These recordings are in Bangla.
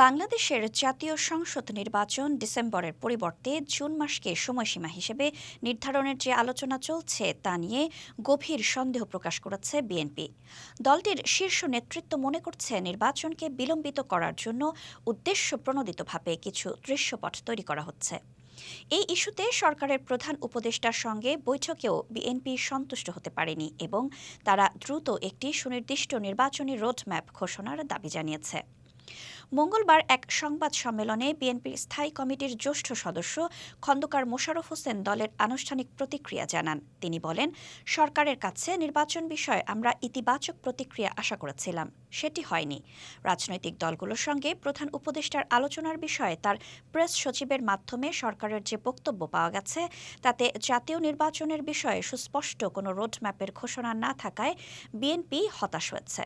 বাংলাদেশের জাতীয় সংসদ নির্বাচন ডিসেম্বরের পরিবর্তে জুন মাসকে সময়সীমা হিসেবে নির্ধারণের যে আলোচনা চলছে তা নিয়ে গভীর সন্দেহ প্রকাশ করেছে বিএনপি। দলটির শীর্ষ নেতৃত্ব মনে করছে নির্বাচনকে বিলম্বিত করার জন্য উদ্দেশ্যপ্রণোদিতভাবে কিছু দৃশ্যপট তৈরি করা হচ্ছে। এই ইস্যুতে সরকারের প্রধান উপদেষ্টার সঙ্গে বৈঠকেও বিএনপি সন্তুষ্ট হতে পারেনি এবং তারা দ্রুত একটি সুনির্দিষ্ট নির্বাচনী রোডম্যাপ ঘোষণার দাবি জানিয়েছে। মঙ্গলবার এক সংবাদ সম্মেলনে বিএনপির স্থায়ী কমিটির জ্যেষ্ঠ সদস্য খন্দকার মোশাররফ হোসেন দলের আনুষ্ঠানিক প্রতিক্রিয়া জানান। তিনি বলেন, সরকারের কাছে নির্বাচন বিষয়ে আমরা ইতিবাচক প্রতিক্রিয়া আশা করেছিলাম, সেটি হয়নি। রাজনৈতিক দলগুলোর সঙ্গে প্রধান উপদেষ্টার আলোচনার বিষয়ে তার প্রেস সচিবের মাধ্যমে সরকারের যে বক্তব্য পাওয়া গেছে তাতে জাতীয় নির্বাচনের বিষয়ে সুস্পষ্ট কোনো রোডম্যাপের ঘোষণা না থাকায় বিএনপি হতাশ হয়েছে।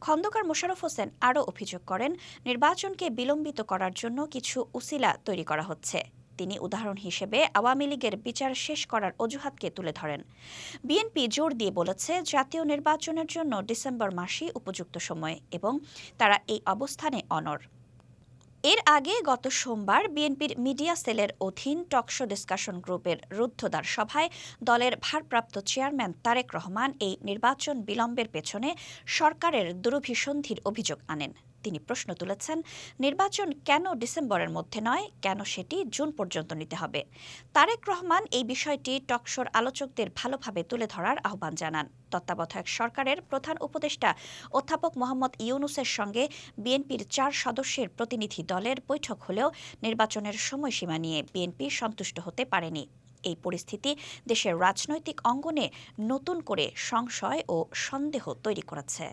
খন্দকার মোশাররফ হোসেন আরও অভিযোগ করেন, নির্বাচনকে বিলম্বিত করার জন্য কিছু উসিলা তৈরি করা হচ্ছে। তিনি উদাহরণ হিসেবে আওয়ামী লীগের বিচার শেষ করার অজুহাতকে তুলে ধরেন। বিএনপি জোর দিয়ে বলেছে, জাতীয় নির্বাচনের জন্য ডিসেম্বর মাসই উপযুক্ত সময় এবং তারা এই অবস্থানে অনড়। এর আগে গত সোমবার বিএনপির মিডিয়া সেলের অধীন টকশো ডিসকাশন গ্রুপের রুদ্ধদ্বার সভায় দলের ভারপ্রাপ্ত চেয়ারম্যান তারেক রহমান এই নির্বাচন বিলম্বের পেছনে সরকারের দুরভিসন্ধির অভিযোগ আনেন। তিনি প্রশ্ন তুলেছেন, নির্বাচন কেন ডিসেম্বরের মধ্যে নয়, কেন সেটি জুন পর্যন্ত নিতে হবে? তারেক রহমান এই বিষয়টি টকশোর আলোচকদের ভালোভাবে তুলে ধরার আহ্বান জানান। তত্ত্বাবধায়ক সরকারের প্রধান উপদেষ্টা অধ্যাপক মোহাম্মদ ইউনূসের সঙ্গে বিএনপির 4 সদস্যের প্রতিনিধি দলের বৈঠক হলেও নির্বাচনের সময়সীমা নিয়ে বিএনপি সন্তুষ্ট হতে পারেনি। এই পরিস্থিতি দেশের রাজনৈতিক অঙ্গনে নতুন করে সংশয় ও সন্দেহ তৈরি করেছে।